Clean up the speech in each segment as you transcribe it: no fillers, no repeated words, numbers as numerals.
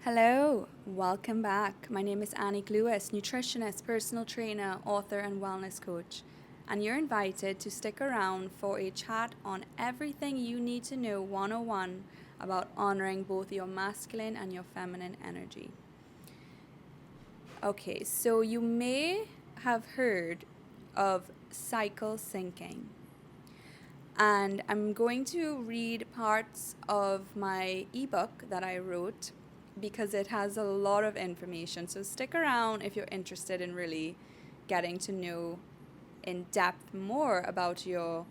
Hello, welcome back. My name is Annick Lewis, nutritionist, personal trainer, author, and wellness coach. And you're invited to stick around for a chat on everything you need to know 101 about honoring both your masculine and your feminine energy. Okay, so you may have heard of cycle syncing. And I'm going to read parts of my ebook that I wrote because it has a lot of information. So stick around if you're interested in really getting to know in depth more about your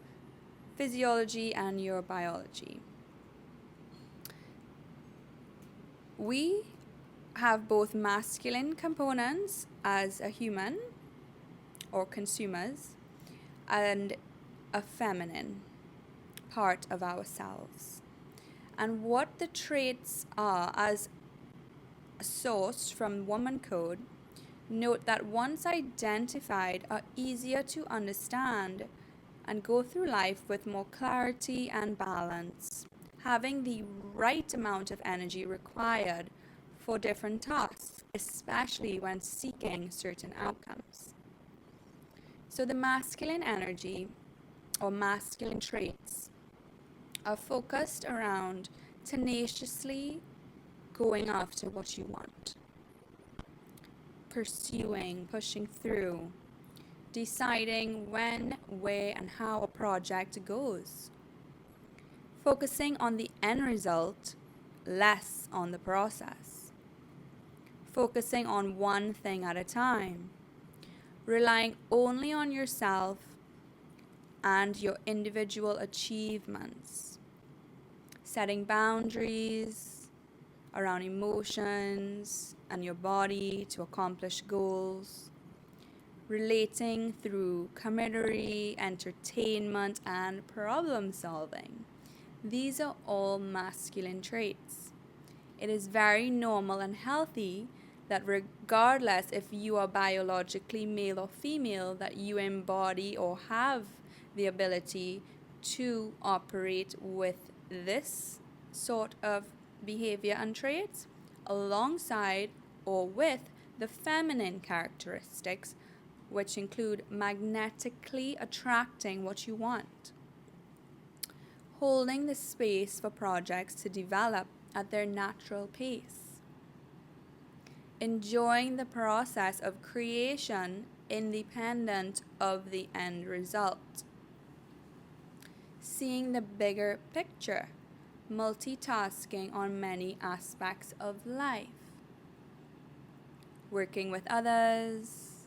physiology and your biology. We have both masculine components as a human or consumers and a feminine part of ourselves. And what the traits are as sourced from Woman Code, note that once identified are easier to understand and go through life with more clarity and balance, having the right amount of energy required for different tasks, especially when seeking certain outcomes. So the masculine energy or masculine traits are focused around tenaciously going after what you want, pursuing, pushing through, deciding when, where, and how a project goes, focusing on the end result, less on the process, focusing on one thing at a time, relying only on yourself and your individual achievements, setting boundaries around emotions and your body to accomplish goals, relating through camaraderie, entertainment, and problem solving. These are all masculine traits. It is very normal and healthy that regardless if you are biologically male or female, that you embody or have the ability to operate with this sort of behavior and traits alongside or with the feminine characteristics, which include magnetically attracting what you want, holding the space for projects to develop at their natural pace, enjoying the process of creation independent of the end result, seeing the bigger picture, multitasking on many aspects of life, working with others,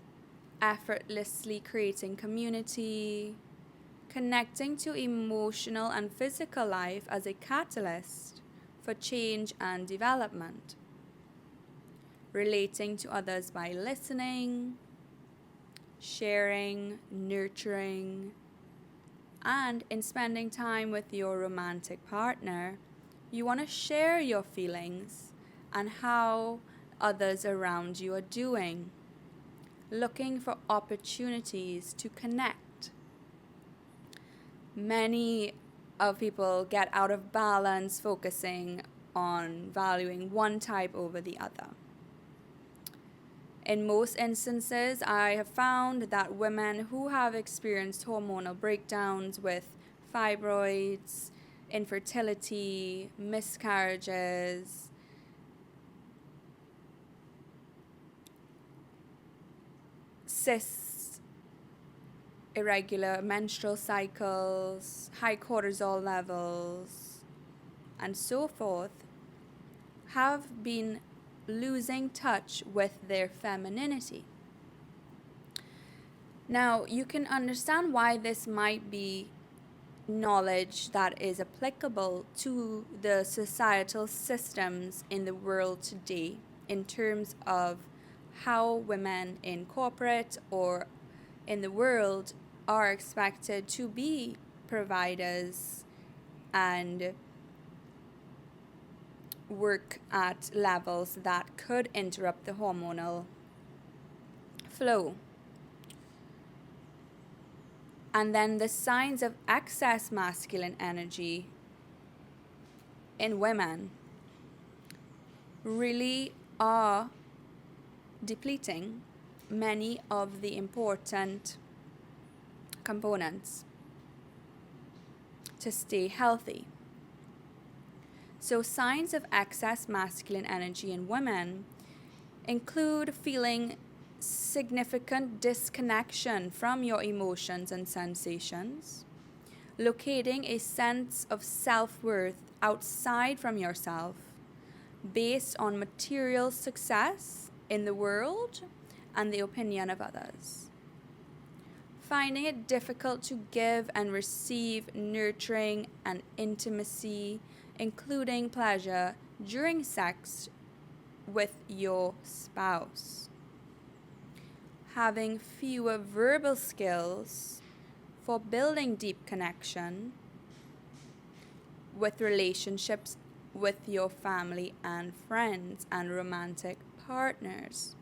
effortlessly creating community, connecting to emotional and physical life as a catalyst for change and development, relating to others by listening, sharing, nurturing, and in spending time with your romantic partner, you want to share your feelings and how others around you are doing, looking for opportunities to connect. Many of people get out of balance focusing on valuing one type over the other. In most instances, I have found that women who have experienced hormonal breakdowns with fibroids, infertility, miscarriages, cysts, irregular menstrual cycles, high cortisol levels, and so forth, have been losing touch with their femininity. Now, you can understand why this might be knowledge that is applicable to the societal systems in the world today in terms of how women in corporate or in the world are expected to be providers and work at levels that could interrupt the hormonal flow. And then the signs of excess masculine energy in women really are depleting many of the important components to stay healthy. So signs of excess masculine energy in women include feeling significant disconnection from your emotions and sensations, locating a sense of self-worth outside from yourself based on material success in the world and the opinion of others, finding it difficult to give and receive nurturing and intimacy, including pleasure during sex with your spouse, having fewer verbal skills for building deep connection with relationships with your family and friends and romantic partners,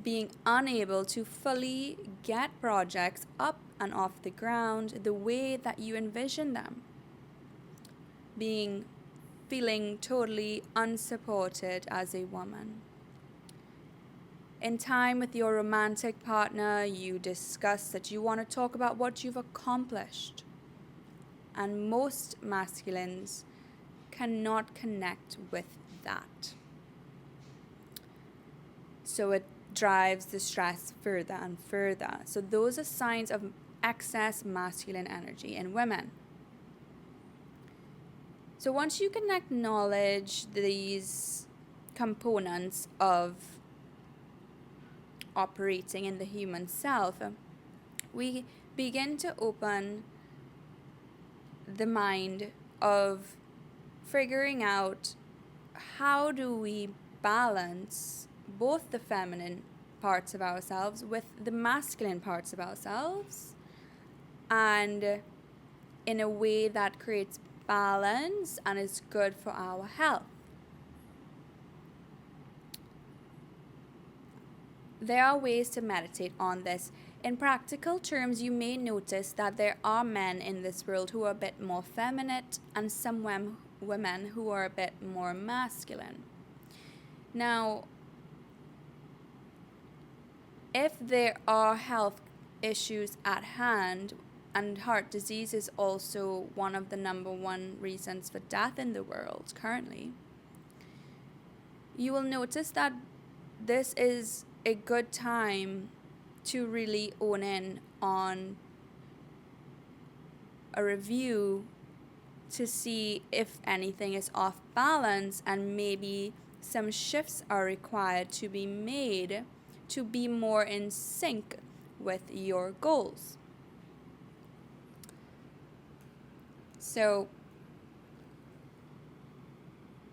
being unable to fully get projects up and off the ground the way that you envision them, feeling totally unsupported as a woman. In time with your romantic partner, you discuss that you want to talk about what you've accomplished, and most masculines cannot connect with that. So it drives the stress further and further. So those are signs of excess masculine energy in women. So once you can acknowledge these components of operating in the human self, we begin to open the mind of figuring out how do we balance both the feminine parts of ourselves with the masculine parts of ourselves, and in a way that creates balance and is good for our health. There are ways to meditate on this. In practical terms, you may notice that there are men in this world who are a bit more feminine and some women who are a bit more masculine. Now, if there are health issues at hand, and heart disease is also one of the number one reasons for death in the world currently, you will notice that this is a good time to really own in on a review to see if anything is off balance, and maybe some shifts are required to be made to be more in sync with your goals. So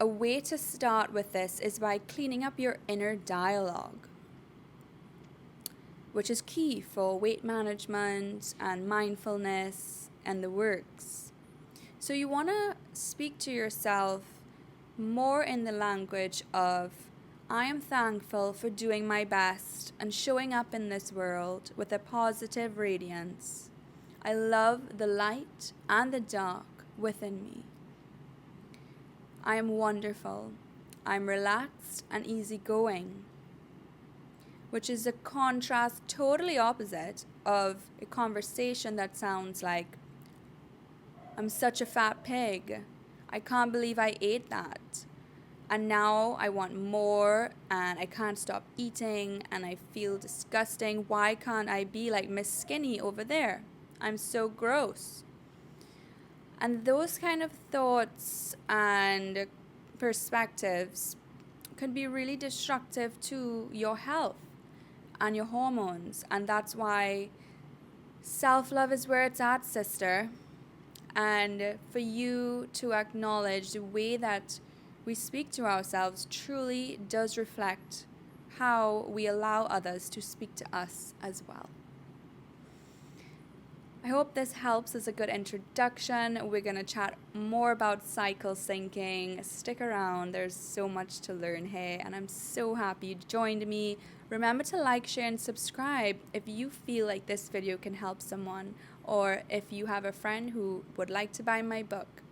a way to start with this is by cleaning up your inner dialogue, which is key for weight management and mindfulness and the works. So you want to speak to yourself more in the language of, I am thankful for doing my best and showing up in this world with a positive radiance. I love the light and the dark within me. I am wonderful. I'm relaxed and easygoing, which is a contrast totally opposite of a conversation that sounds like, I'm such a fat pig. I can't believe I ate that. And now I want more and I can't stop eating and I feel disgusting. Why can't I be like Miss Skinny over there? I'm so gross. And those kind of thoughts and perspectives can be really destructive to your health and your hormones. And that's why self-love is where it's at, sister. And for you to acknowledge the way that we speak to ourselves truly does reflect how we allow others to speak to us as well. I hope this helps as a good introduction. We're going to chat more about cycle syncing. Stick around. There's so much to learn here, and I'm so happy you joined me. Remember to like, share, and subscribe if you feel like this video can help someone, or if you have a friend who would like to buy my book.